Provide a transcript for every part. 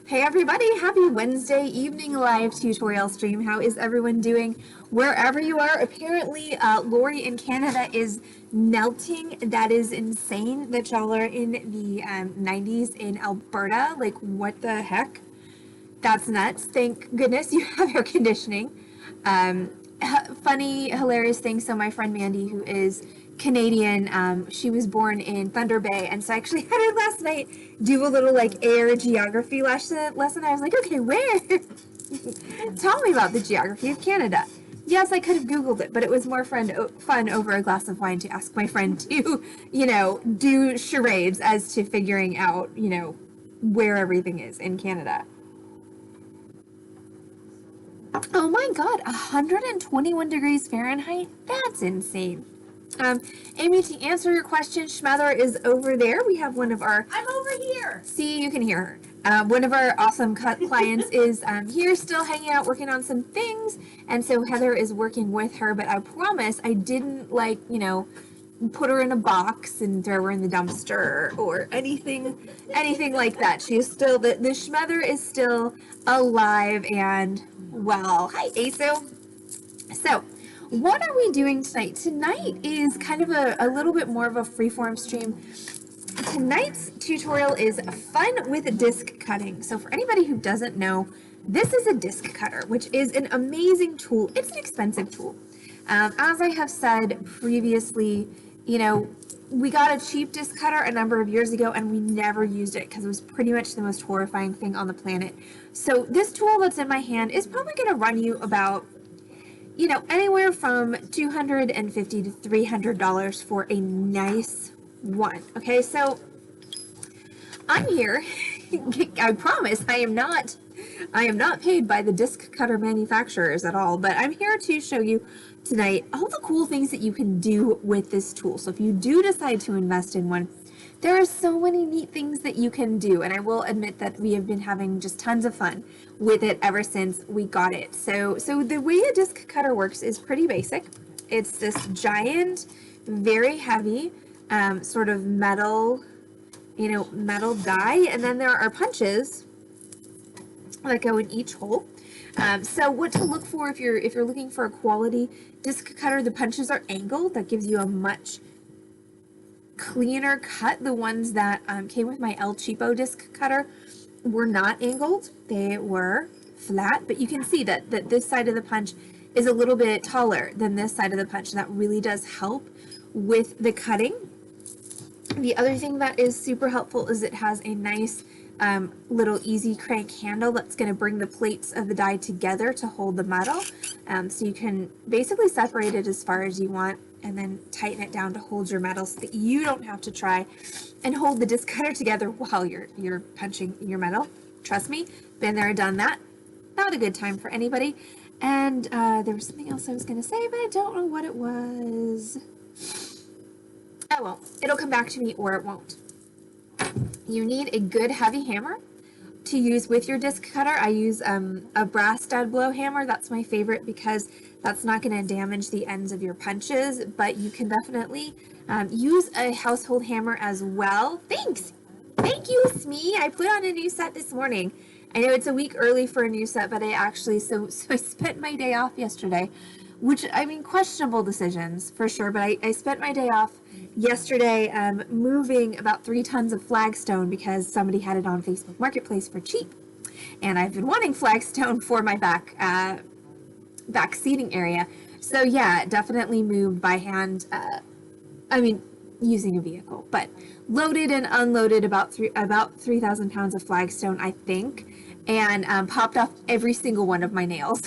Hey everybody, happy Wednesday evening live tutorial stream. How is everyone doing wherever you are? Apparently, Lori in Canada is melting. That is insane that y'all are in the 90s in Alberta. Like, what the heck? That's nuts. Thank goodness you have air conditioning. Funny, hilarious thing. So my friend Mandy, who is Canadian, she was born in Thunder Bay, and so I actually had her last night do a little like air geography lesson. I was like, okay, where? Tell me about the geography of Canada. Yes, I could have Googled it, but it was more fun over a glass of wine to ask my friend to, do charades as to figuring out, where everything is in Canada. Oh my God, 121 degrees Fahrenheit? That's insane. Amy, to answer your question, Schmether is over there. We have one of our... I'm over here. See, you can hear her. One of our awesome clients is here still hanging out, working on some things. And so Heather is working with her, but I promise I didn't put her in a box and throw her in the dumpster or anything like that. She is still, the Schmether is still alive and well. Hi, Aso. So, what are we doing tonight? Tonight is kind of a little bit more of a freeform stream. Tonight's tutorial is fun with disc cutting. So for anybody who doesn't know, this is a disc cutter, which is an amazing tool. It's an expensive tool. As I have said previously, we got a cheap disc cutter a number of years ago and we never used it because it was pretty much the most horrifying thing on the planet. So this tool that's in my hand is probably going to run you about anywhere from $250 to $300 for a nice one. Okay, so I'm here. I promise I am not paid by the disc cutter manufacturers at all, but I'm here to show you tonight all the cool things that you can do with this tool. So if you do decide to invest in one, there are so many neat things that you can do, and I will admit that we have been having just tons of fun with it ever since we got it. So the way a disc cutter works is pretty basic. It's this giant, very heavy, sort of metal, metal die, and then there are punches that go in each hole. So what to look for if you're looking for a quality disc cutter, the punches are angled. That gives you a much cleaner cut. The ones that came with my El Cheapo disc cutter were not angled. They were flat, but you can see that this side of the punch is a little bit taller than this side of the punch. That really does help with the cutting. The other thing that is super helpful is it has a nice little easy crank handle that's going to bring the plates of the die together to hold the metal. So you can basically separate it as far as you want and then tighten it down to hold your metal so that you don't have to try and hold the disc cutter together while you're punching your metal. Trust me, been there, done that. Not a good time for anybody. And there was something else I was going to say, but I don't know what it was. Oh well, it'll come back to me or it won't. You need a good heavy hammer to use with your disc cutter. I use a brass stud blow hammer. That's my favorite because that's not going to damage the ends of your punches, but you can definitely use a household hammer as well. Thanks! Thank you, Smee! I put on a new set this morning. I know it's a week early for a new set, but I actually, so I spent my day off yesterday, which, I mean, questionable decisions for sure, but I spent my day off yesterday moving about 3 tons of flagstone because somebody had it on Facebook Marketplace for cheap. And I've been wanting flagstone for my back seating area. So yeah, definitely moved by hand. Using a vehicle, but loaded and unloaded about 3,000 pounds of flagstone, I think, and popped off every single one of my nails.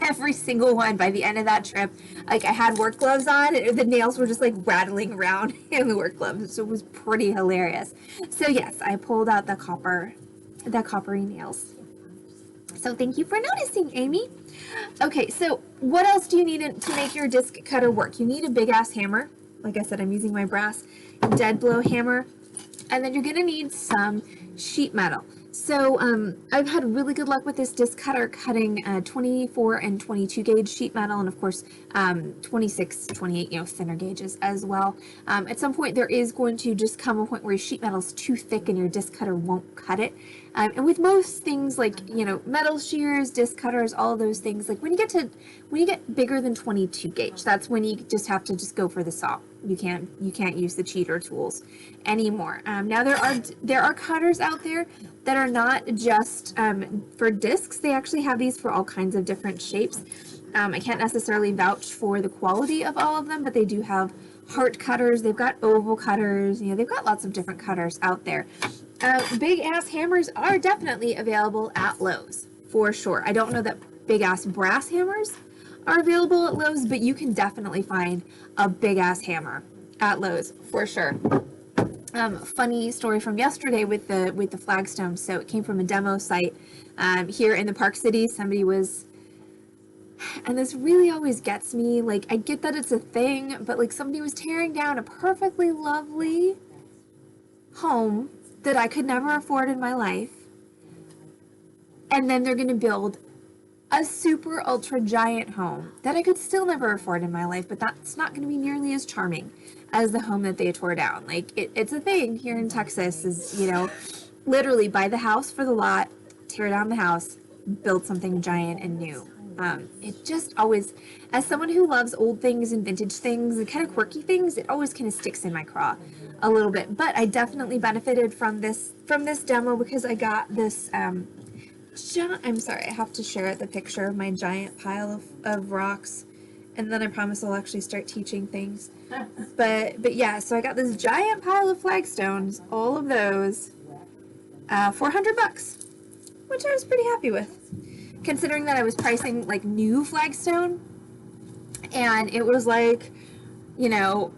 Every single one by the end of that trip. Like, I had work gloves on and the nails were just like rattling around in the work gloves. So it was pretty hilarious. So yes, I pulled out the coppery nails. So thank you for noticing, Amy. Okay, so what else do you need to make your disc cutter work? You need a big ass hammer. Like I said, I'm using my brass dead blow hammer. And then you're gonna need some sheet metal. So I've had really good luck with this disc cutter cutting 24 and 22 gauge sheet metal, and of course 26, 28, thinner gauges as well. At some point there is going to just come a point where your sheet metal is too thick and your disc cutter won't cut it. And with most things like, you know, metal shears, disc cutters, all of those things, like when you get bigger than 22 gauge, that's when you just have to just go for the saw. You can't use the cheater tools anymore. Now there are cutters out there that are not just for discs. They actually have these for all kinds of different shapes. I can't necessarily vouch for the quality of all of them, but they do have heart cutters. They've got oval cutters. You know, they've got lots of different cutters out there. Big ass hammers are definitely available at Lowe's for sure. I don't know that big ass brass hammers are available at Lowe's, but you can definitely find a big ass hammer at Lowe's for sure. Funny story from yesterday with the flagstone. So it came from a demo site here in the Park City. Somebody was, and this really always gets me. Like, I get that it's a thing, but like somebody was tearing down a perfectly lovely home that I could never afford in my life, and then they're going to build a super ultra giant home that I could still never afford in my life, but that's not going to be nearly as charming as the home that they tore down. Like, it's a thing here in Texas is, you know, literally buy the house for the lot, tear down the house, build something giant and new. It just always, as someone who loves old things and vintage things and kind of quirky things, it always kind of sticks in my craw a little bit. But I definitely benefited from this demo because I got this. I'm sorry, I have to share the picture of my giant pile of rocks, and then I promise I'll actually start teaching things. But yeah, so I got this giant pile of flagstones, all of those, $400, which I was pretty happy with, considering that I was pricing like new flagstone, and it was like, you know,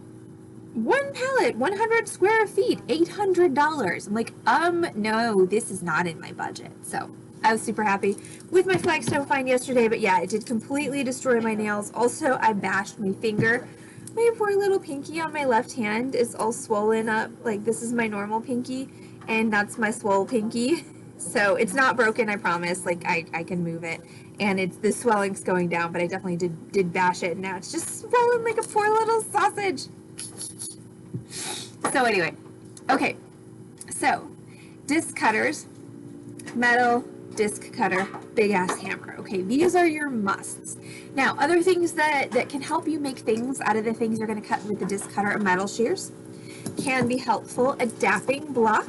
one pallet, 100 square feet, $800. I'm like, no, this is not in my budget. So I was super happy with my flagstone find yesterday, but yeah, it did completely destroy my nails. Also, I bashed my finger. My poor little pinky on my left hand is all swollen up. Like, this is my normal pinky, and that's my swole pinky. So it's not broken, I promise. Like, I can move it, and the swelling's going down, but I definitely did bash it, and now it's just swollen like a poor little sausage. So anyway, okay, so disc cutters, metal, disc cutter, big ass hammer. Okay, these are your musts. Now, other things that can help you make things out of the things you're going to cut with the disc cutter are metal shears. Can be helpful, a dapping block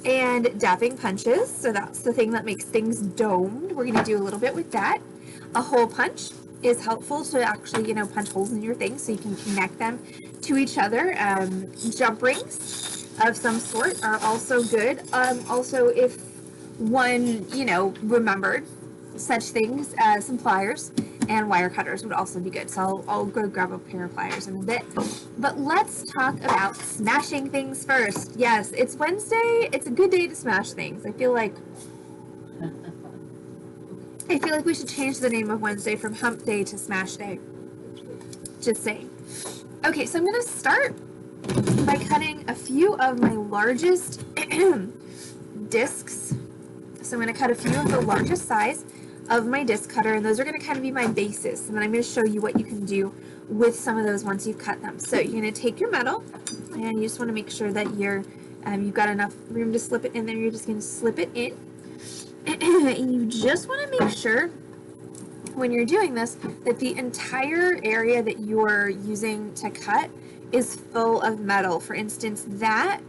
and dapping punches. So that's the thing that makes things domed. We're going to do a little bit with that. A hole punch is helpful to actually, you know, punch holes in your things so you can connect them to each other. Jump rings of some sort are also good. Also, if one, you know, remembered such things as some pliers and wire cutters would also be good. So I'll go grab a pair of pliers in a bit. But let's talk about smashing things first. Yes, it's Wednesday. It's a good day to smash things. I feel like we should change the name of Wednesday from Hump Day to Smash Day. Just saying. Okay, so I'm going to start by cutting a few of my largest discs. So I'm going to cut a few of the largest size of my disc cutter, and those are going to kind of be my basis. And then I'm going to show you what you can do with some of those once you've cut them. So you're going to take your metal, and you just want to make sure that you've got enough room to slip it in there. You're just going to slip it in. And you just want to make sure when you're doing this that the entire area that you're using to cut is full of metal. For instance, that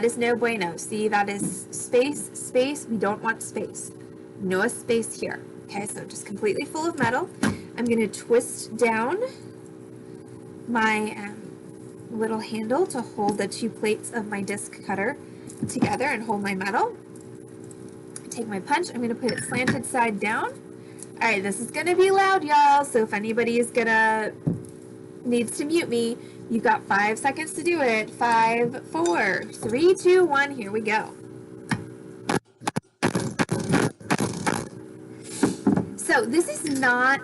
is no bueno. See, that is space. We don't want space. No space here. Okay, so just completely full of metal. I'm going to twist down my little handle to hold the two plates of my disc cutter together and hold my metal. Take my punch. I'm going to put it slanted side down. All right, this is going to be loud, y'all. So if anybody is needs to mute me, you've got 5 seconds to do it. 5, 4, 3, 2, 1. Here we go. So this is not,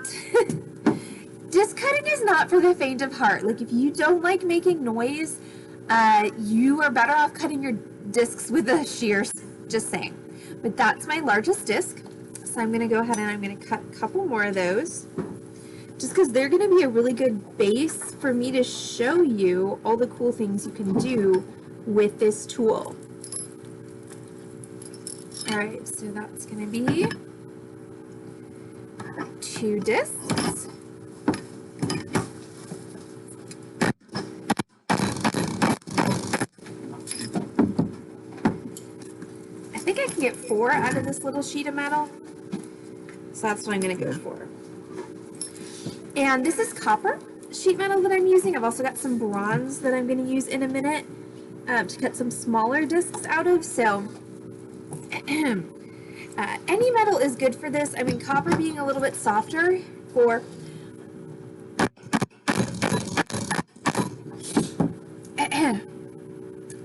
disc cutting is not for the faint of heart. Like, if you don't like making noise, you are better off cutting your discs with the shears. Just saying. But that's my largest disc, so I'm going to go ahead and I'm going to cut a couple more of those, just because they're going to be a really good base for me to show you all the cool things you can do with this tool. All right, so that's going to be 2 discs. I think I can get 4 out of this little sheet of metal. So that's what I'm going to go for. And this is copper sheet metal that I'm using. I've also got some bronze that I'm going to use in a minute to cut some smaller discs out of. So any metal is good for this. I mean, copper being a little bit softer for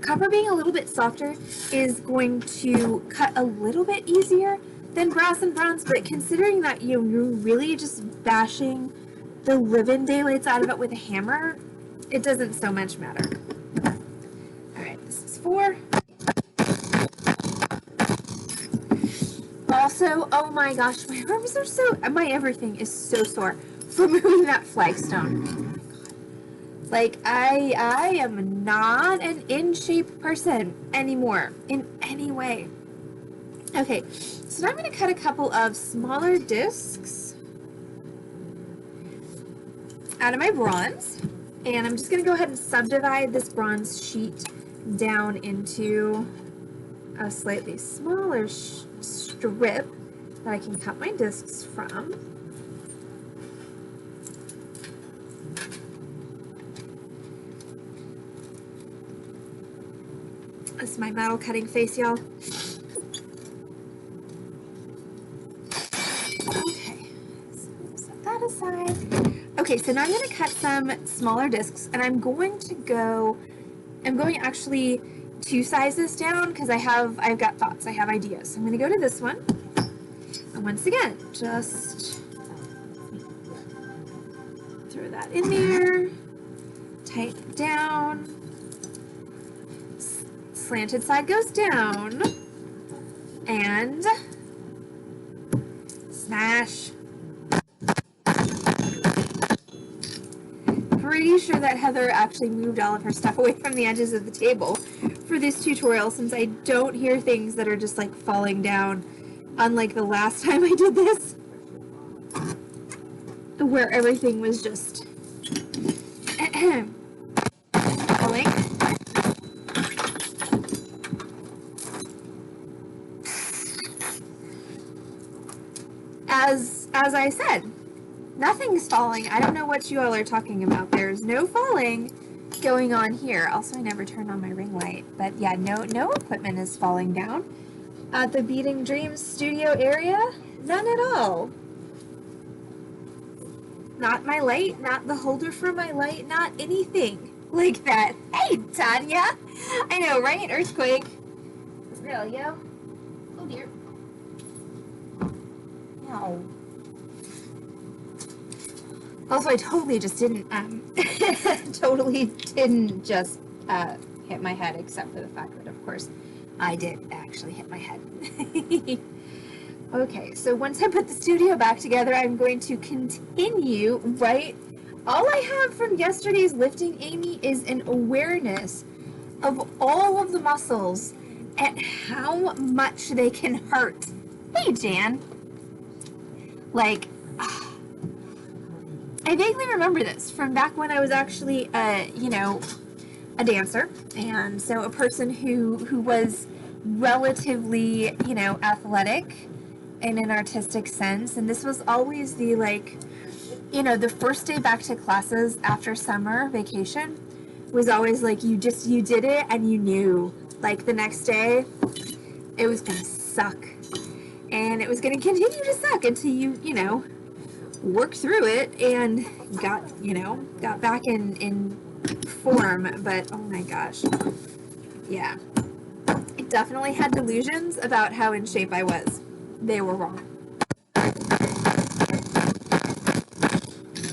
copper being a little bit softer is going to cut a little bit easier than brass and bronze, but considering that you're really just bashing the living daylights out of it with a hammer, it doesn't so much matter. Alright, this is 4. Also, oh my gosh, my arms are so, my everything is so sore from moving that flagstone. Like, I am not an in-shape person anymore, in any way. Okay, so now I'm going to cut a couple of smaller discs out of my bronze, and I'm just going to go ahead and subdivide this bronze sheet down into a slightly smaller strip that I can cut my discs from. This is my metal cutting face, y'all. Okay, so set that aside. Okay, so now I'm going to cut some smaller discs, and I'm going actually 2 sizes down because I've got thoughts, I have ideas. So I'm going to go to this one, and once again, just throw that in there, tighten it down, slanted side goes down, and smash. Pretty sure that Heather actually moved all of her stuff away from the edges of the table for this tutorial, since I don't hear things that are just like falling down, unlike the last time I did this, where everything was just falling. As I said, nothing's falling. I don't know what you all are talking about. There's no falling going on here. Also, I never turned on my ring light, but yeah, no equipment is falling down at the Beating Dreams studio area. None at all. Not my light, not the holder for my light, not anything like that. Hey, Tanya! I know, right? Earthquake. It's real, yo. Oh dear. No. Also, I totally just didn't, just hit my head, except for the fact that, of course, I did actually hit my head. Okay, so once I put the studio back together, I'm going to continue, right? All I have from yesterday's lifting, Amy, is an awareness of all of the muscles and how much they can hurt. Hey, Jan. Like, I vaguely remember this from back when I was actually, a dancer, and so a person who was relatively, athletic in an artistic sense, and this was always the, the first day back to classes after summer vacation was always like, you did it, and you knew, like, the next day, it was gonna suck, and it was gonna continue to suck until you, worked through it and got back in form. But oh my gosh, yeah, I definitely had delusions about how in shape I was. They were wrong.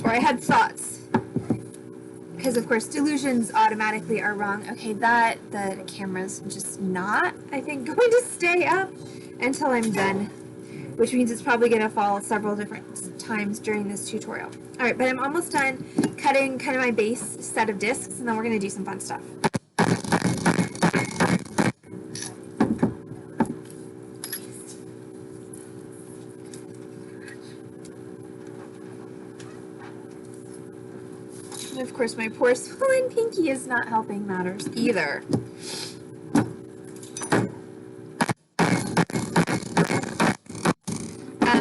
Or I had thoughts, because of course delusions automatically are wrong. Okay, the camera's just not, I think, going to stay up until I'm done, which means it's probably going to fall several different times during this tutorial. Alright, but I'm almost done cutting kind of my base set of discs, and then we're going to do some fun stuff. And of course, my poor swollen pinky is not helping matters either.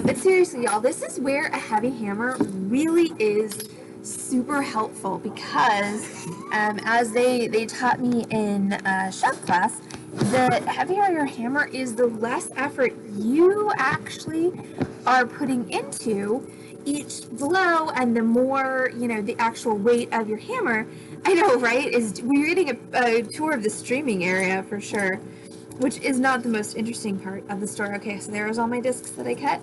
But seriously, y'all, this is where a heavy hammer really is super helpful because as they taught me in shop class, the heavier your hammer is, the less effort you actually are putting into each blow, and the more, you know, the actual weight of your hammer. I know, right? We're getting a tour of the streaming area for sure, which is not the most interesting part of the store. Okay, so there's all my discs that I cut.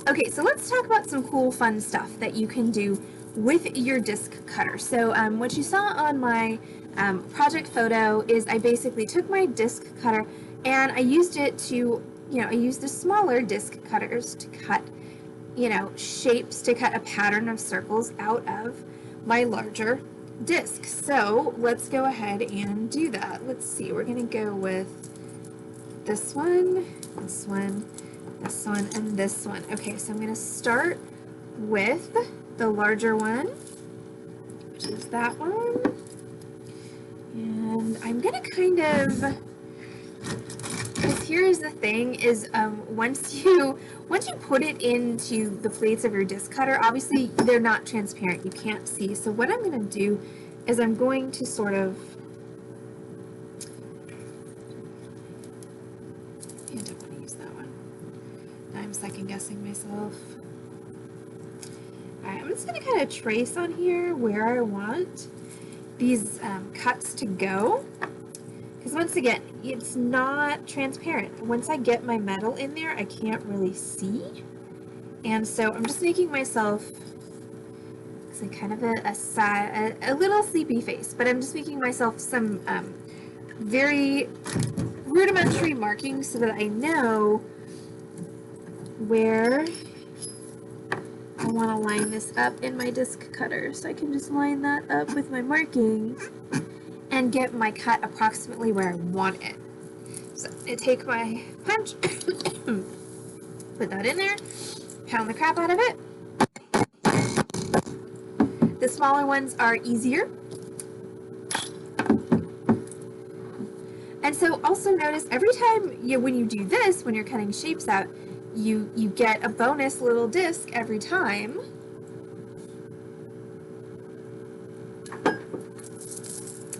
Okay, so let's talk about some cool, fun stuff that you can do with your disc cutter. So what you saw on my project photo is I basically took my disc cutter and I used it to, you know, I used the smaller disc cutters to cut, you know, shapes, to cut a pattern of circles out of my larger disc. So let's go ahead and do that. Let's see, we're gonna go with this one, this one, this one, and this one. Okay, so I'm gonna start with the larger one, which is that one. And I'm gonna kind of, because here's the thing is once you put it into the plates of your disc cutter, obviously they're not transparent, you can't see. So what I'm gonna do is I'm going to sort of, I don't want to use that one. I'm second guessing myself. Alright, I'm just going to kind of trace on here where I want these cuts to go. Because once again, it's not transparent. Once I get my metal in there, I can't really see. And so I'm just making myself kind of a little sleepy face, but I'm just making myself some very rudimentary markings so that I know where I want to line this up in my disc cutter. So I can just line that up with my marking and get my cut approximately where I want it. So I take my punch, put that in there, pound the crap out of it. The smaller ones are easier. And so also notice every time when you do this, when you're cutting shapes out, you get a bonus little disc every time.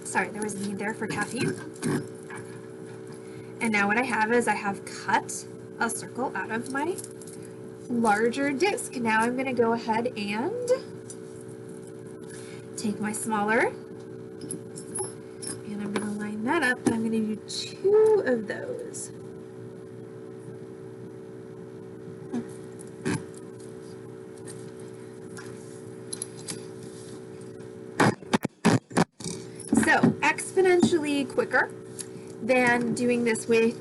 Sorry, there was a need there for caffeine. And now what I have is I have cut a circle out of my larger disc. Now I'm going to go ahead and take my smaller, and I'm going to line that up. I'm going to do 2 of those. So exponentially quicker than doing this with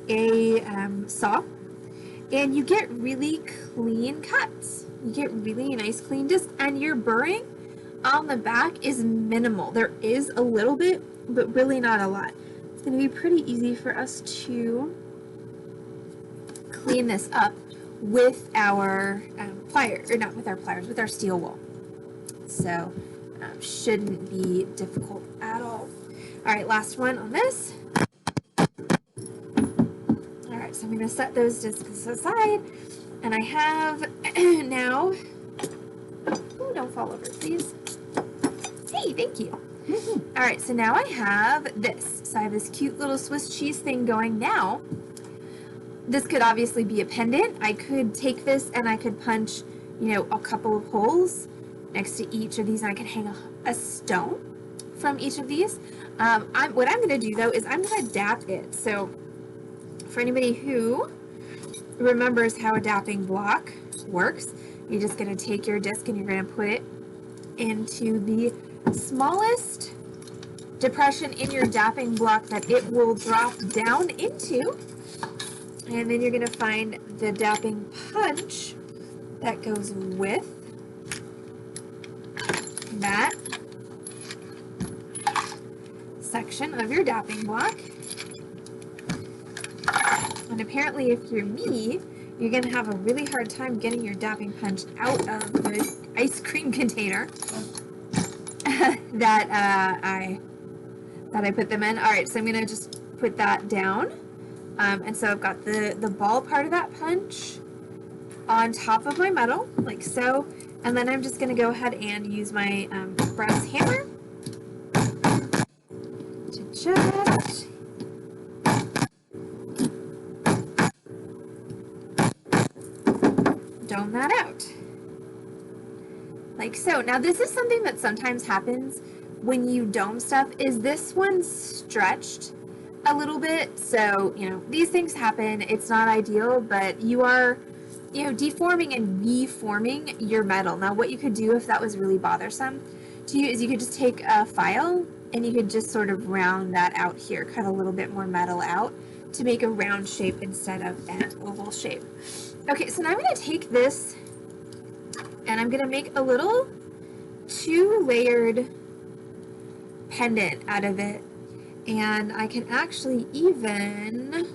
a saw, and you get really clean cuts. You get really nice clean discs, and your burring on the back is minimal. There is a little bit, but really not a lot. It's going to be pretty easy for us to clean this up with our pliers, or not with our pliers, with our steel wool. So shouldn't be difficult at all. All right, last one on this. All right, so I'm going to set those discs aside, and I have now, oh, don't fall over, please. Hey, thank you. All right, so now I have this. So I have this cute little Swiss cheese thing going now. This could obviously be a pendant. I could take this and I could punch, a couple of holes next to each of these, and I can hang a stone from each of these. What I'm going to do, though, is I'm going to adapt it. So for anybody who remembers how a dapping block works, you're just going to take your disc and you're going to put it into the smallest depression in your dapping block that it will drop down into, and then you're going to find the dapping punch that goes with that section of your dapping block. And apparently if you're me, you're going to have a really hard time getting your dapping punch out of the ice cream container. that I put them in. All right, so I'm gonna just put that down. And so I've got the ball part of that punch on top of my metal, like so. And then I'm just gonna go ahead and use my brass hammer to just dome that out. Like so. Now this is something that sometimes happens when you dome stuff, is this one's stretched a little bit. So, you know, these things happen. It's not ideal, but you are, you know, deforming and reforming your metal. Now what you could do if that was really bothersome to you is you could just take a file and you could just sort of round that out here, cut a little bit more metal out to make a round shape instead of an oval shape. Okay, so now I'm going to take this and I'm going to make a little 2-layered pendant out of it. And I can actually even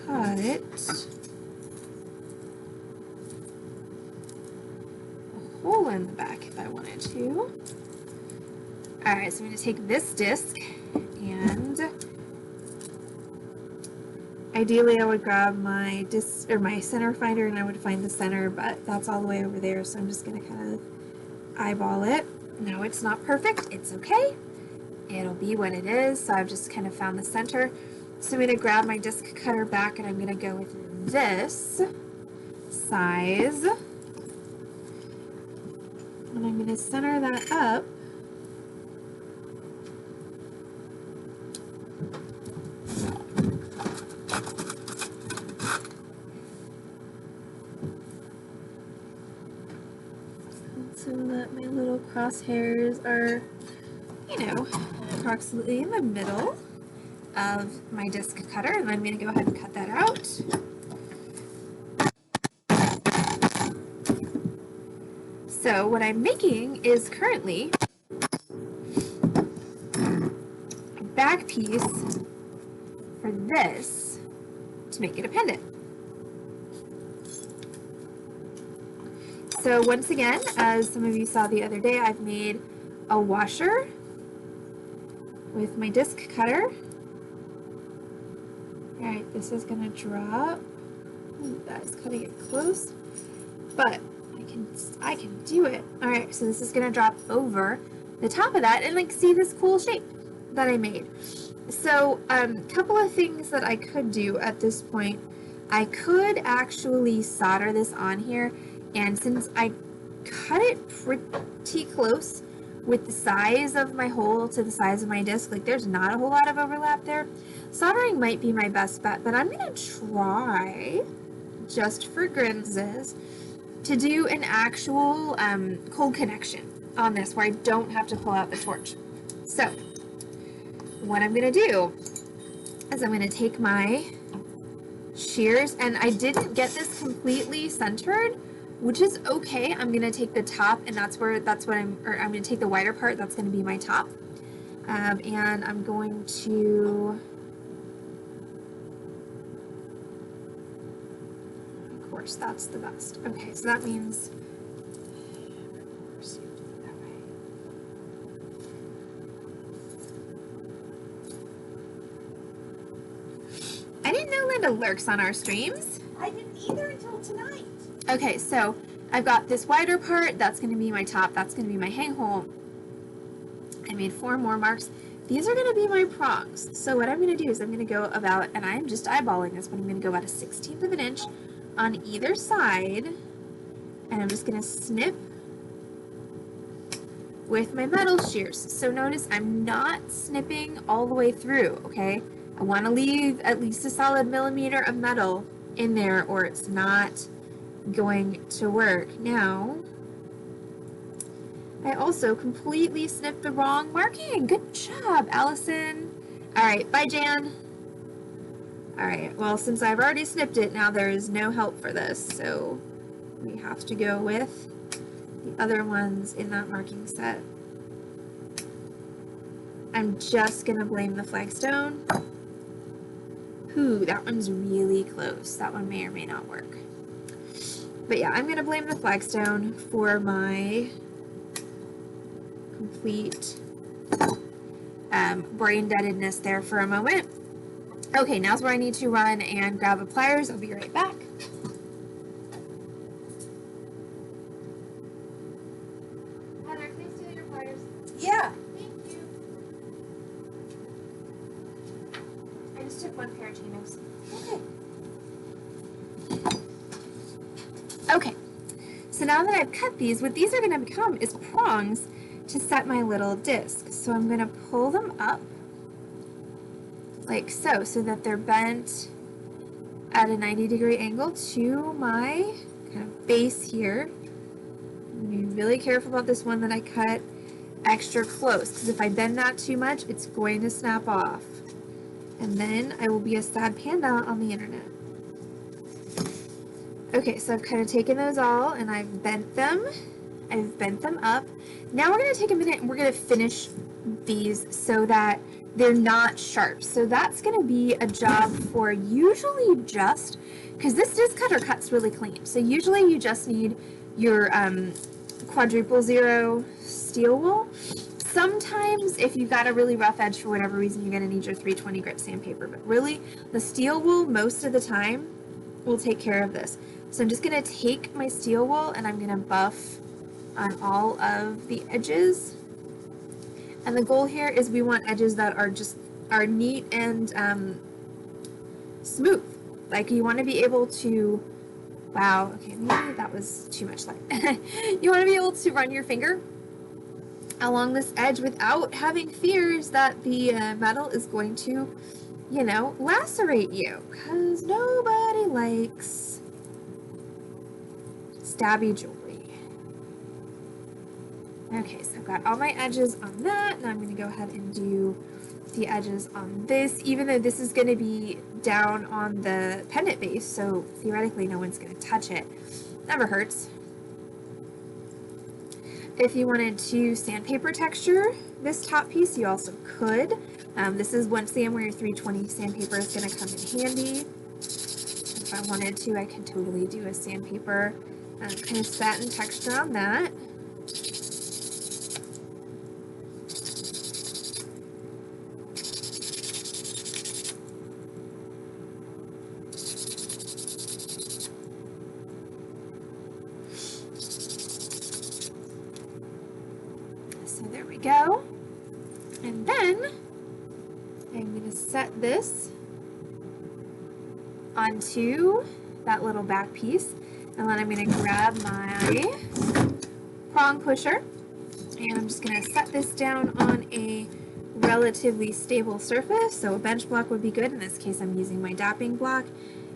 cut a hole in the back if I wanted to. Alright, so I'm going to take this disc and ideally I would grab my disc or my center finder and I would find the center, but that's all the way over there, so I'm just going to kind of eyeball it. No, it's not perfect. It's okay. It'll be what it is. So I've just kind of found the center. So I'm going to grab my disc cutter back and I'm going to go with this size. And I'm going to center that up. So that my little crosshairs are, you know, approximately in the middle of my disc cutter, and I'm going to go ahead and cut that out. So what I'm making is currently a back piece for this to make it a pendant. So once again, as some of you saw the other day, I've made a washer with my disc cutter. Alright, this is going to drop. Ooh, that is cutting it close, but I can do it. Alright, so this is going to drop over the top of that and like see this cool shape that I made. So a couple of things that I could do at this point. I could actually solder this on here, and since I cut it pretty close with the size of my hole to the size of my disc, like there's not a whole lot of overlap there, soldering might be my best bet, but I'm going to try, just for grinses, to do an actual cold connection on this where I don't have to pull out the torch. So what I'm going to do is I'm going to take my shears, and I didn't get this completely centered, which is okay. I'm going to take the top, and I'm going to take the wider part, that's going to be my top. And I'm going to, of course, that's the best. Okay, so that means, I didn't know Linda lurks on our streams. I didn't either until tonight. Okay, so I've got this wider part, that's going to be my top, that's going to be my hang hole. I made 4 more marks. These are going to be my prongs. So what I'm going to do is I'm going to go about, and I'm just eyeballing this, but I'm going to go about 1/16 of an inch on either side, and I'm just going to snip with my metal shears. So notice I'm not snipping all the way through, okay? I want to leave at least a solid millimeter of metal in there or it's not going to work. Now, I also completely snipped the wrong marking. Good job, Allison. All right, bye, Jan. All right, well, since I've already snipped it, now there is no help for this, so we have to go with the other ones in that marking set. I'm just gonna blame the flagstone. Ooh, that one's really close. That one may or may not work. But yeah, I'm gonna blame the flagstone for my complete brain deadedness there for a moment. Okay, now's where I need to run and grab the pliers. I'll be right back. Heather, can I steal your pliers? Yeah. Thank you. I just took one pair of chinos. Okay. Okay, so now that I've cut these, what these are going to become is prongs to set my little disc. So I'm going to pull them up like so, so that they're bent at a 90-degree angle to my kind of base here. I'm going to be really careful about this one that I cut extra close, because if I bend that too much, it's going to snap off. And then I will be a sad panda on the internet. Okay, so I've kind of taken those all and I've bent them. I've bent them up. Now we're going to take a minute and we're going to finish these so that they're not sharp. So that's going to be a job for usually just, because this disc cutter cuts really clean. So usually you just need your quadruple zero steel wool. Sometimes if you've got a really rough edge for whatever reason, you're going to need your 320 grit sandpaper. But really, the steel wool most of the time will take care of this. So I'm just going to take my steel wool and I'm going to buff on all of the edges. And the goal here is we want edges that are neat and smooth. Like you want to be able to, wow, okay, maybe that was too much light. You want to be able to run your finger along this edge without having fears that the metal is going to, you know, lacerate you, because nobody likes stabby jewelry. Okay, so I've got all my edges on that. Now I'm going to go ahead and do the edges on this, even though this is going to be down on the pendant base, so theoretically no one's going to touch it. Never hurts. If you wanted to sandpaper texture this top piece, you also could. This is one Sam where your 320 sandpaper is going to come in handy. If I wanted to, I could totally do a sandpaper kind of satin texture on that. So there we go. And then I'm going to set this onto that little back piece. And then I'm going to grab my prong pusher. And I'm just going to set this down on a relatively stable surface. So a bench block would be good. In this case, I'm using my dapping block.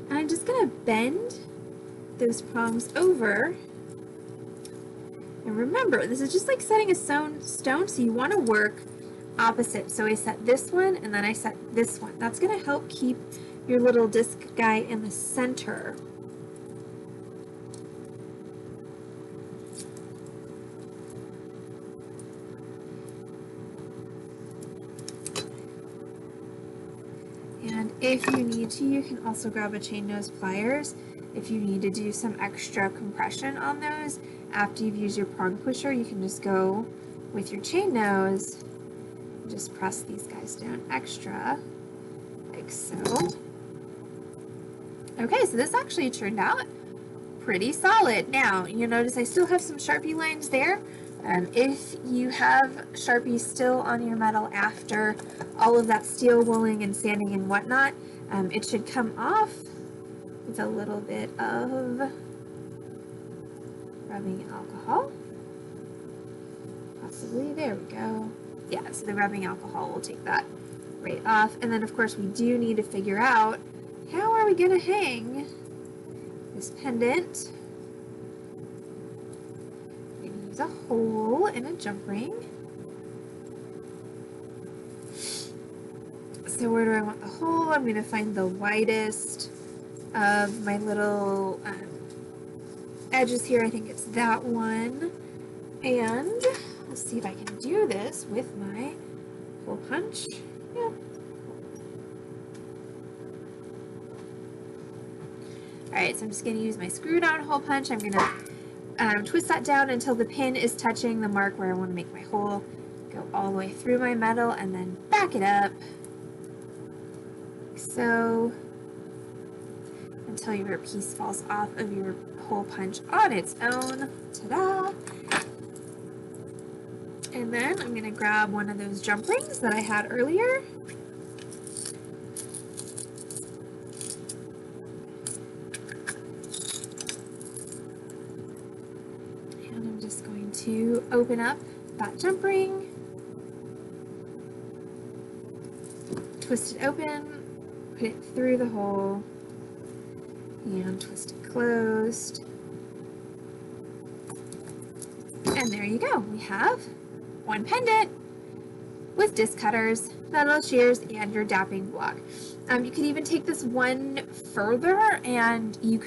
And I'm just going to bend those prongs over. And remember, this is just like setting a stone, so you want to work opposite. So I set this one and then I set this one. That's going to help keep your little disc guy in the center. And if you need to, you can also grab a chain nose pliers. If you need to do some extra compression on those, after you've used your prong pusher, you can just go with your chain nose and just press these guys down extra, like so. Okay, so this actually turned out pretty solid. Now, you'll notice I still have some Sharpie lines there. If you have Sharpie still on your metal after all of that steel wooling and sanding and whatnot, it should come off with a little bit of rubbing alcohol. Possibly, there we go. Yeah, so the rubbing alcohol will take that right off. And then of course we do need to figure out how are we gonna hang this pendant. We're gonna use a hole in a jump ring. So where do I want the hole? I'm gonna find the widest of my little edges here. I think it's that one. And let's see if I can do this with my hole punch. Yeah. Alright, so I'm just going to use my screw down hole punch. I'm going to twist that down until the pin is touching the mark where I want to make my hole. Go all the way through my metal and then back it up. Like so. Until your piece falls off of your hole punch on its own. Ta-da! And then I'm going to grab one of those jump rings that I had earlier. And I'm just going to open up that jump ring, twist it open, put it through the hole, and twist it closed. And there you go. We have one pendant with disc cutters, metal shears, and your dapping block. You could even take this one further, and you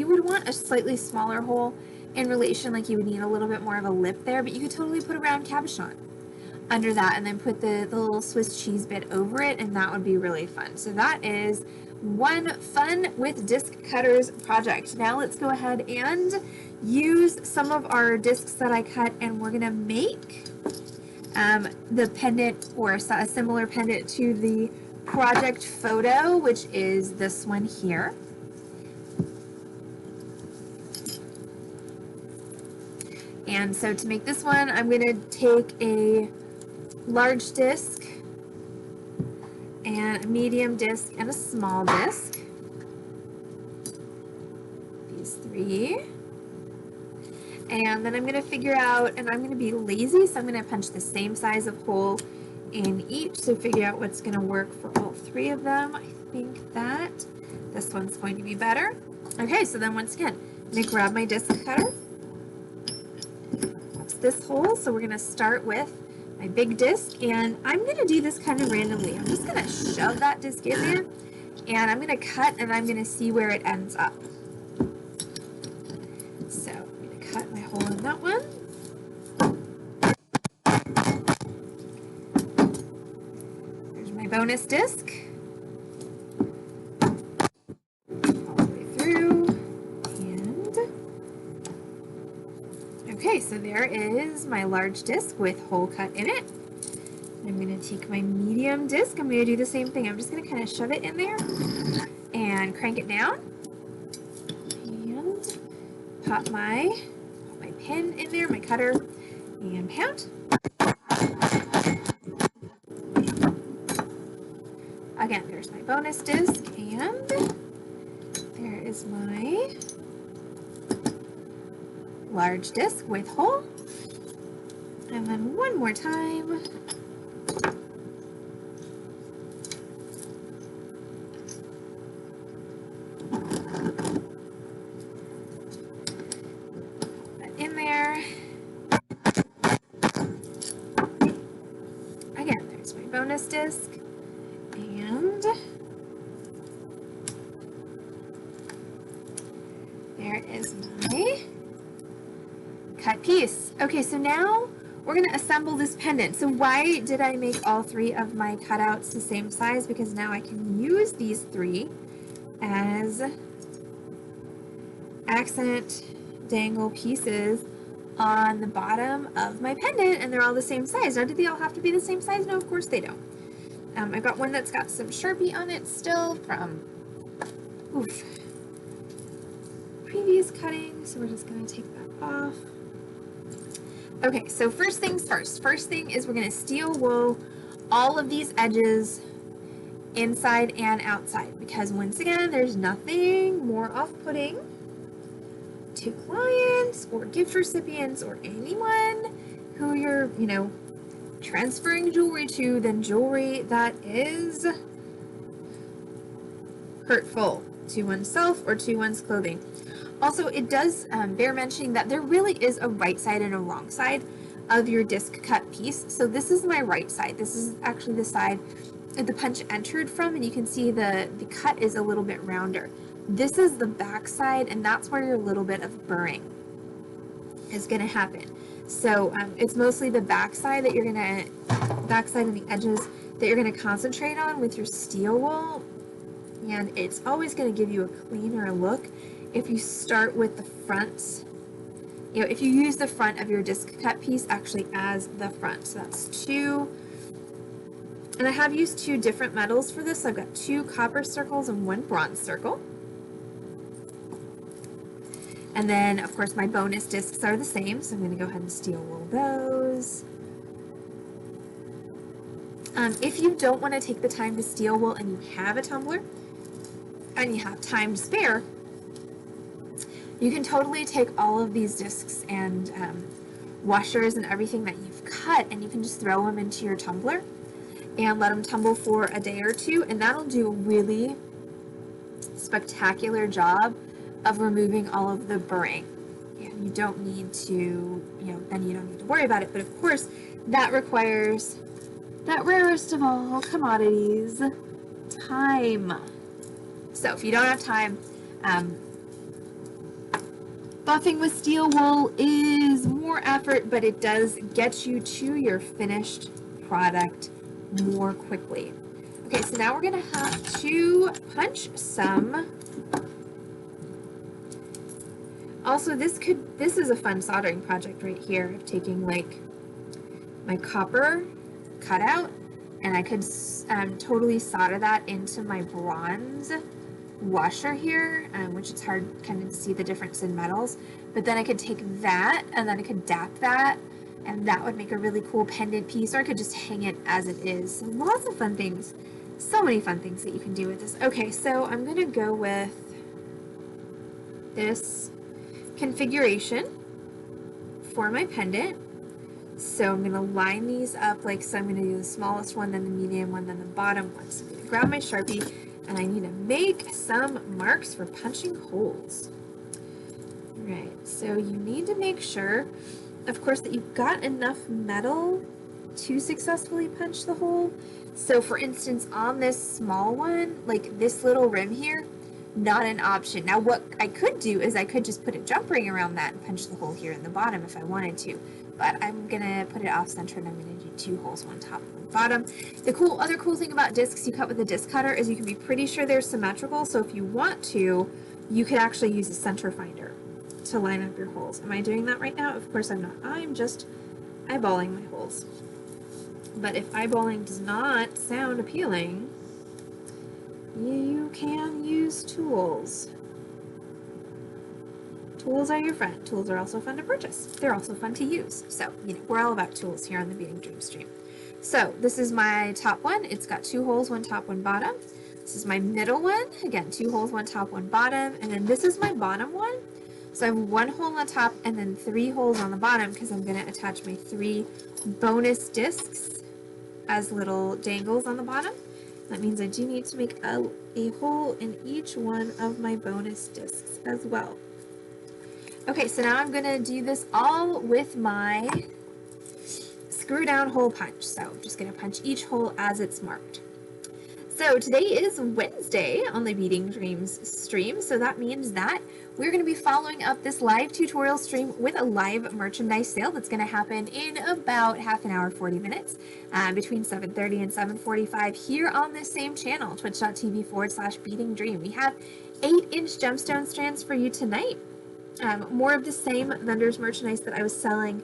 would want a slightly smaller hole in relation, like you would need a little bit more of a lip there, but you could totally put a round cabochon under that and then put the little Swiss cheese bit over it, and that would be really fun. So that is one fun with disc cutters project. Now let's go ahead and use some of our discs that I cut, and we're gonna make the pendant, or a similar pendant to the project photo, which is this one here. And so to make this one, I'm gonna take a large disc and a medium disc and a small disc. These three. And then I'm going to figure out, and I'm going to be lazy, so I'm going to punch the same size of hole in each, so figure out what's going to work for all three of them. I think that this one's going to be better. Okay, so then once again, I'm going to grab my disc cutter. That's this hole, so we're going to start with my big disc, and I'm going to do this kind of randomly. I'm just going to shove that disc in there, and I'm going to cut, and I'm going to see where it ends up. So I'm going to cut my hole in that one. There's my bonus disc. All the way through, and okay, so there is my large disc with hole cut in it. I'm going to take my medium disc. I'm going to do the same thing. I'm just going to kind of shove it in there and crank it down. And pop my pin in there, my cutter, and pound. Again, there's my bonus disc, and there is my large disc with hole. And then one more time. In there. Again, there's my bonus disc, and there is my cut piece. Okay, so now we're going to assemble this pendant. So why did I make all three of my cutouts the same size? Because now I can use these three as accent dangle pieces on the bottom of my pendant, and they're all the same size. Now, do they all have to be the same size? No, of course they don't. I've got one that's got some Sharpie on it still from previous cutting, so we're just going to take that off. Okay, so first things first. First thing is we're going to steel wool all of these edges inside and outside, because once again, there's nothing more off-putting to clients or gift recipients or anyone who you're, transferring jewelry to than jewelry that is hurtful to oneself or to one's clothing. Also, it does bear mentioning that there really is a right side and a wrong side of your disc cut piece. So this is my right side. This is actually the side that the punch entered from, and you can see the cut is a little bit rounder. This is the back side, and that's where your little bit of burring is going to happen. So it's mostly the back side that you're going to, backside and the edges that you're going to concentrate on with your steel wool, and it's always going to give you a cleaner look if you start with the front, if you use the front of your disc cut piece actually as the front. So that's 2. And I have used 2 different metals for this. So I've got 2 copper circles and 1 bronze circle. And then, of course, my bonus discs are the same. So I'm going to go ahead and steel wool those. If you don't want to take the time to steel wool and you have a tumbler and you have time to spare, you can totally take all of these discs and washers and everything that you've cut, and you can just throw them into your tumbler and let them tumble for a day or 2, and that'll do a really spectacular job of removing all of the burring. And you don't need to, then you don't need to worry about it. But of course, that requires that rarest of all commodities, time. So if you don't have time, buffing with steel wool is more effort, but it does get you to your finished product more quickly. Okay, so now we're going to have to punch some. Also, this is a fun soldering project right here, of taking like my copper cutout, and I could totally solder that into my bronze washer here, which it's hard kind of to see the difference in metals, but then I could take that and then I could dap that, and that would make a really cool pendant piece, or I could just hang it as it is. So lots of fun things, so many fun things that you can do with this. Okay, so I'm gonna go with this configuration for my pendant. So I'm going to line these up like so. I'm going to do the smallest one, then the medium one, then the bottom one. So I'm going to grab my Sharpie, and I need to make some marks for punching holes. Alright, so you need to make sure, of course, that you've got enough metal to successfully punch the hole. So for instance, on this small one, like this little rim here, not an option. Now what I could do is I could just put a jump ring around that and punch the hole here in the bottom if I wanted to, but I'm gonna put it off center, and I'm gonna do 2 holes, one top, one bottom. The other cool thing about discs you cut with a disc cutter is you can be pretty sure they're symmetrical, so if you want to, you could actually use a center finder to line up your holes. Am I doing that right now? Of course I'm not. I'm just eyeballing my holes. But if eyeballing does not sound appealing, you can use tools. Tools are your friend. Tools are also fun to purchase. They're also fun to use. So, we're all about tools here on the Beating Dream stream. So, this is my top one. It's got 2 holes, 1 top, 1 bottom. This is my middle one. Again, 2 holes, 1 top, 1 bottom. And then this is my bottom one. So I have 1 hole on top and then 3 holes on the bottom, because I'm going to attach my 3 bonus discs as little dangles on the bottom. That means I do need to make a hole in each one of my bonus discs as well. Okay, so now I'm going to do this all with my screw down hole punch. So I'm just going to punch each hole as it's marked. So today is Wednesday on the Beating Dreams stream, so that means that we're going to be following up this live tutorial stream with a live merchandise sale that's going to happen in about half an hour, 40 minutes, between 7:30 and 7:45 here on this same channel, twitch.tv/Beating Dream. We have 8-inch gemstone strands for you tonight. More of the same vendor's merchandise that I was selling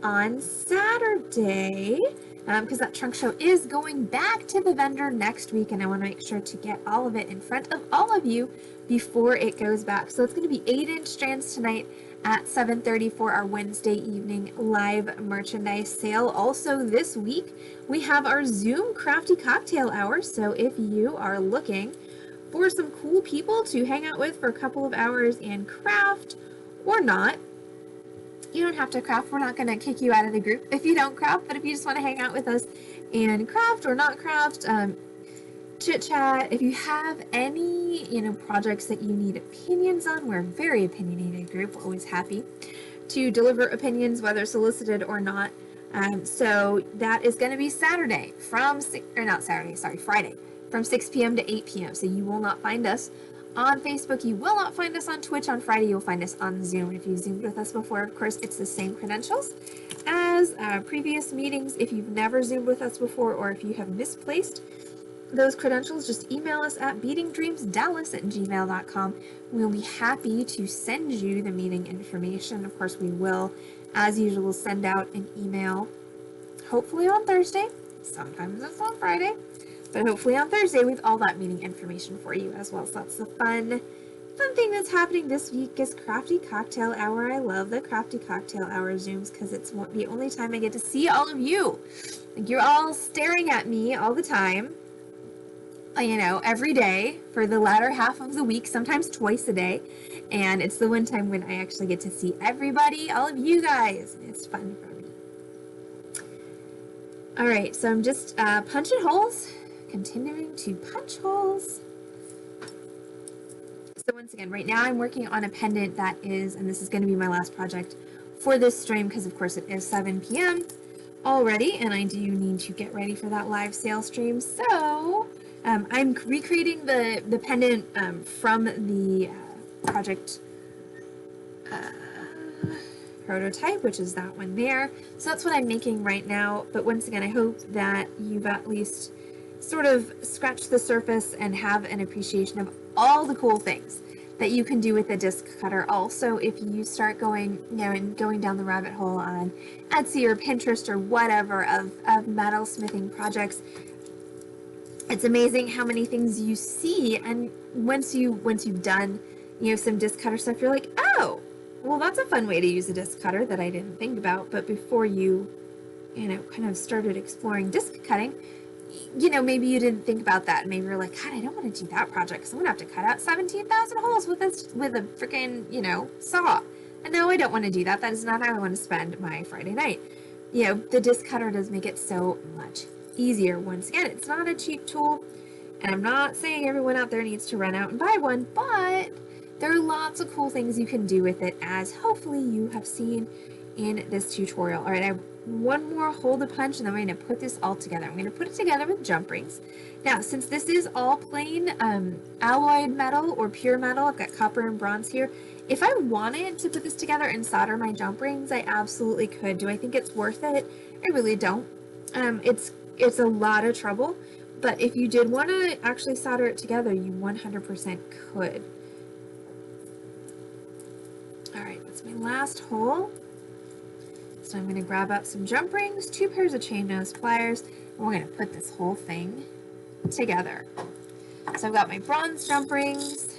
on Saturday, because that trunk show is going back to the vendor next week, and I want to make sure to get all of it in front of all of you before it goes back. So it's going to be 8-inch strands tonight at 7:30 for our Wednesday evening live merchandise sale. Also this week we have our Zoom crafty cocktail hour, so if you are looking for some cool people to hang out with for a couple of hours and craft, or not, you don't have to craft. We're not going to kick you out of the group if you don't craft, but if you just want to hang out with us and craft or not craft, chit chat, if you have any, projects that you need opinions on, we're a very opinionated group. We're always happy to deliver opinions, whether solicited or not. So that is going to be Friday, from 6 p.m. to 8 p.m. So you will not find us on Facebook, you will not find us on Twitch. On Friday, you'll find us on Zoom. If you've Zoomed with us before, of course, it's the same credentials as previous meetings. If you've never Zoomed with us before, or if you have misplaced those credentials, just email us at beatingdreamsdallas@gmail.com. We'll be happy to send you the meeting information. Of course, we will, as usual, send out an email, hopefully on Thursday. Sometimes it's on Friday, but hopefully on Thursday with all that meeting information for you as well. So that's the fun thing that's happening this week is Crafty Cocktail Hour. I love the Crafty Cocktail Hour Zooms because it's the only time I get to see all of you. Like, you're all staring at me all the time, every day for the latter half of the week, sometimes twice a day. And it's the one time when I actually get to see everybody, all of you guys. It's fun for me. All right, so I'm just punching holes, continuing to punch holes. So once again, right now I'm working on a pendant that is, and this is going to be my last project for this stream because of course it is 7 p.m. already and I do need to get ready for that live sale stream. So I'm recreating the pendant from the project prototype, which is that one there. So that's what I'm making right now. But once again, I hope that you've at least sort of scratched the surface and have an appreciation of all the cool things that you can do with a disc cutter. Also, if you start going, and going down the rabbit hole on Etsy or Pinterest or whatever of metal smithing projects, it's amazing how many things you see. And once you've done, some disc cutter stuff, you're like, oh, well, that's a fun way to use a disc cutter that I didn't think about. But before you, kind of started exploring disc cutting, maybe you didn't think about that. Maybe you're like, God, I don't want to do that project because I'm going to have to cut out 17,000 holes with a freaking, saw. And no, I don't want to do that. That is not how I want to spend my Friday night. The disc cutter does make it so much easier. Once again, it's not a cheap tool. And I'm not saying everyone out there needs to run out and buy one, but there are lots of cool things you can do with it, as hopefully you have seen in this tutorial. All right, I have one more hole to punch, and then we're going to put this all together. I'm going to put it together with jump rings. Now, since this is all plain alloyed metal or pure metal, I've got copper and bronze here. If I wanted to put this together and solder my jump rings, I absolutely could. Do I think it's worth it? I really don't. It's a lot of trouble, but if you did want to actually solder it together, you 100% could. All right, that's my last hole. So I'm going to grab up some jump rings, 2 pairs of chain nose pliers, and we're going to put this whole thing together. So I've got my bronze jump rings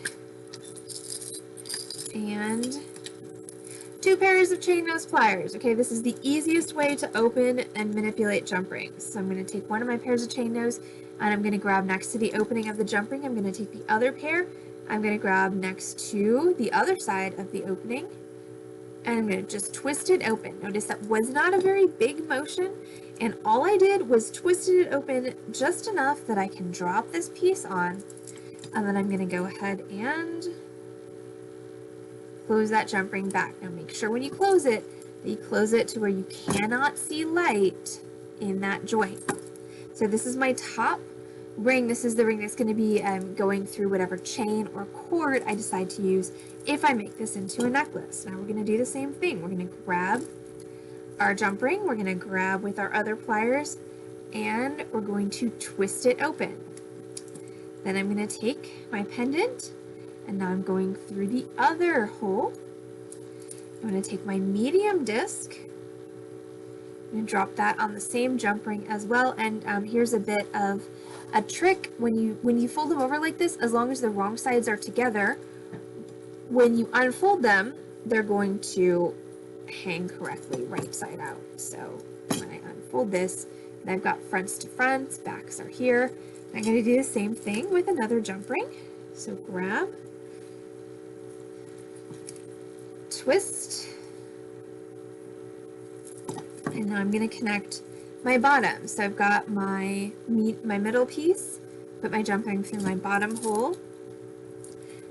and 2 pairs of chain nose pliers. Okay, this is the easiest way to open and manipulate jump rings. So I'm going to take one of my pairs of chain nose and I'm going to grab next to the opening of the jump ring. I'm going to take the other pair. I'm going to grab next to the other side of the opening. And I'm going to just twist it open. Notice that was not a very big motion, and all I did was twisted it open just enough that I can drop this piece on, and then I'm going to go ahead and close that jump ring back. Now make sure when you close it, that you close it to where you cannot see light in that joint. So this is my top ring. This is the ring that's going to be going through whatever chain or cord I decide to use if I make this into a necklace. Now we're going to do the same thing. We're going to grab our jump ring, we're going to grab with our other pliers, and we're going to twist it open. Then I'm going to take my pendant, and now I'm going through the other hole. I'm going to take my medium disc, I'm going to drop that on the same jump ring as well. And here's a bit of a trick. When you fold them over like this, as long as the wrong sides are together, when you unfold them, they're going to hang correctly right side out. So when I unfold this, and I've got fronts to fronts, backs are here. I'm going to do the same thing with another jump ring. So grab, twist, and now I'm going to connect my bottom. So I've got my middle piece, put my jump ring through my bottom hole,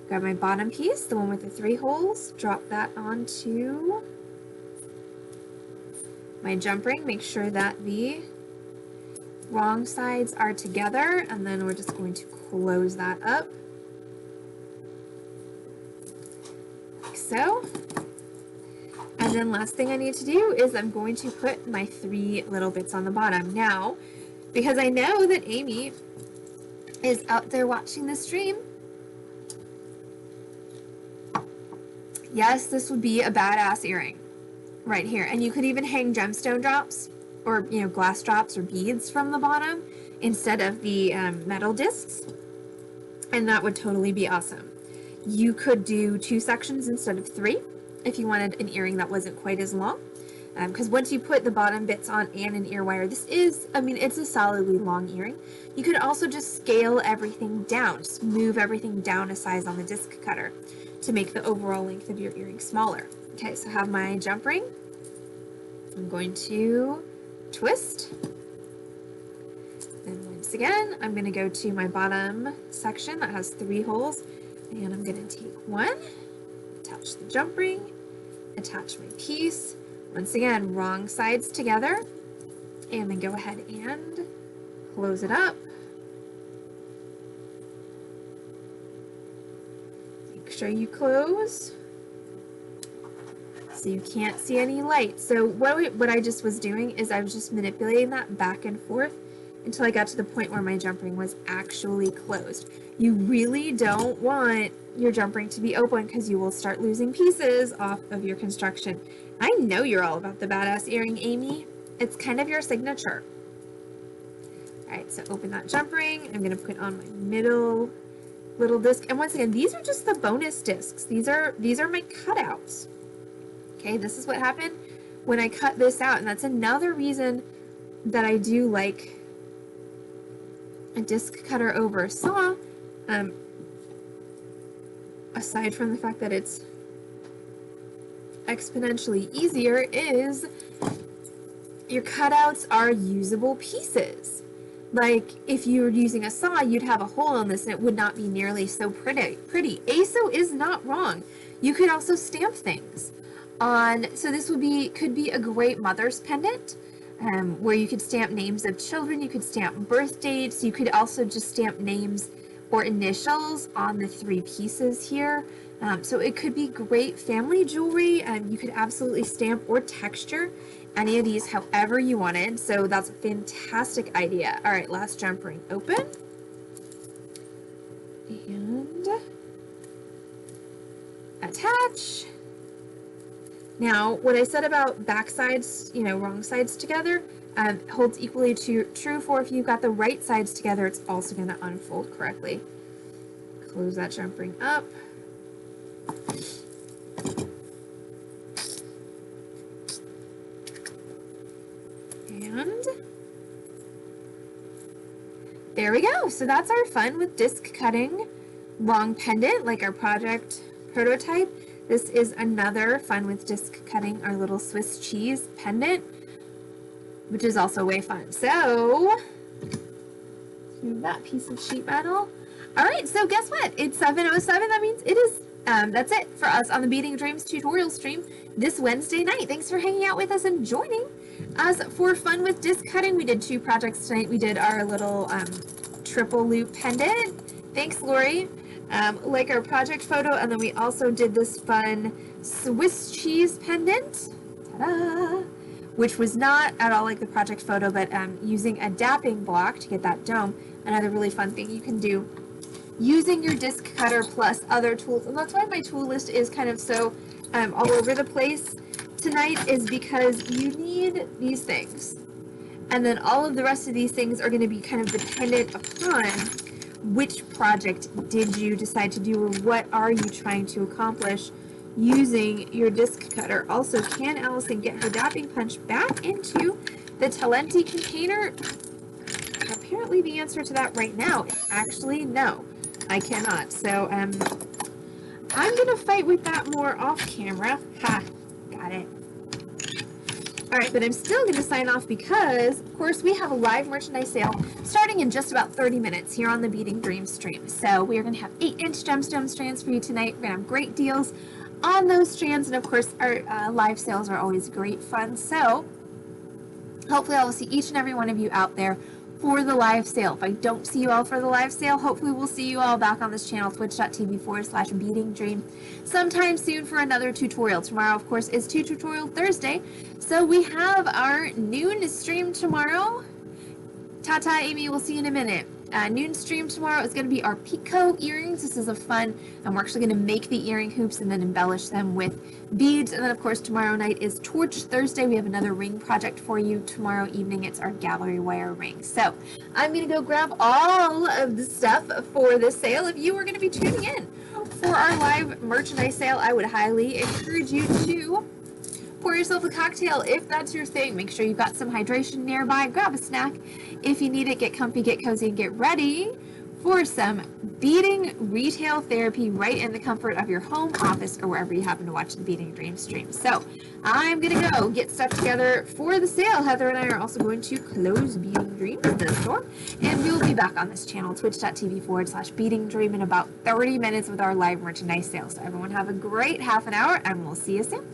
grab my bottom piece, the one with the 3 holes, drop that onto my jump ring, make sure that the wrong sides are together, and then we're just going to close that up, like so. And then last thing I need to do is I'm going to put my 3 little bits on the bottom. Now, because I know that Amy is out there watching the stream, yes, this would be a badass earring right here. And you could even hang gemstone drops or, you know, glass drops or beads from the bottom instead of the metal discs. And that would totally be awesome. You could do 2 sections instead of 3 if you wanted an earring that wasn't quite as long. Because once you put the bottom bits on and an ear wire, this is, I mean, it's a solidly long earring. You could also just scale everything down, just move everything down a size on the disc cutter to make the overall length of your earring smaller. Okay, so I have my jump ring. I'm going to twist. And once again, I'm going to go to my bottom section that has 3 holes, and I'm going to take one, attach the jump ring, attach my piece. Once again, wrong sides together, and then go ahead and close it up. Make sure you close so you can't see any light. So what I just was doing is I was just manipulating that back and forth until I got to the point where my jump ring was actually closed. You really don't want your jump ring to be open because you will start losing pieces off of your construction. I know you're all about the badass earring, Amy. It's kind of your signature. All right, so open that jump ring. I'm gonna put on my middle little disc. And once again, these are just the bonus discs. These are my cutouts. Okay, this is what happened when I cut this out. And that's another reason that I do like a disc cutter over a saw. Aside from the fact that it's exponentially easier, is your cutouts are usable pieces. Like if you were using a saw, you'd have a hole in this and it would not be nearly so pretty. ASO is not wrong. You could also stamp things on, so this could be a great mother's pendant, where you could stamp names of children, you could stamp birth dates, you could also just stamp names or initials on the 3 pieces here. So it could be great family jewelry, and you could absolutely stamp or texture any of these however you wanted. So that's a fantastic idea. All right, last jump ring open. And attach. Now, what I said about back sides, you know, wrong sides together, holds equally true for if you've got the right sides together, it's also going to unfold correctly. Close that jump ring up. And there we go. So that's our fun with disc cutting long pendant, like our project prototype. This is another fun with disc cutting, our little Swiss cheese pendant, which is also way fun. So, move that piece of sheet metal. All right, so guess what? It's 7:07. That means it is, that's it for us on the Beading Dreams tutorial stream this Wednesday night. Thanks for hanging out with us and joining us for fun with disc cutting. We did 2 projects tonight. We did our little triple loop pendant. Thanks, Lori. Like our project photo, and then we also did this fun Swiss cheese pendant, ta-da, which was not at all like the project photo, but using a dapping block to get that dome. Another really fun thing you can do using your disc cutter plus other tools, and that's why my tool list is kind of so all over the place tonight, is because you need these things, and then all of the rest of these things are going to be kind of dependent upon which project did you decide to do, or what are you trying to accomplish using your disc cutter. Also, can Allison get her dapping punch back into the Talenti container? Apparently the answer to that right now is actually no, I cannot. So I'm gonna fight with that more off camera. Ha, got it. All right, but I'm still going to sign off because, of course, we have a live merchandise sale starting in just about 30 minutes here on the Beading Dreams stream. So we are going to have 8-inch gemstone strands for you tonight. We're going to have great deals on those strands, and of course, our live sales are always great fun. So hopefully I will see each and every one of you out there for the live sale. If I don't see you all for the live sale, hopefully we'll see you all back on this channel, twitch.tv/Beading Dream, sometime soon for another tutorial. Tomorrow, of course, is Tutorial Thursday. So we have our noon stream tomorrow. Ta-ta, Amy. We'll see you in a minute. noon stream tomorrow is going to be our Pico earrings. This is a fun, we're actually going to make the earring hoops and then embellish them with beads. And then of course tomorrow night is Torch Thursday. We have another ring project for you. Tomorrow evening it's our gallery wire ring. So I'm going to go grab all of the stuff for this sale. If you are going to be tuning in for our live merchandise sale, I would highly encourage you to pour yourself a cocktail if that's your thing. Make sure you've got some hydration nearby. Grab a snack. If you need it, get comfy, get cozy, and get ready for some beading retail therapy right in the comfort of your home, office, or wherever you happen to watch the Beading Dreams stream. So I'm going to go get stuff together for the sale. Heather and I are also going to close Beading Dreams in the store, and we will be back on this channel, twitch.tv/Beading Dream, in about 30 minutes with our live merchandise sale. So everyone have a great half an hour, and we'll see you soon.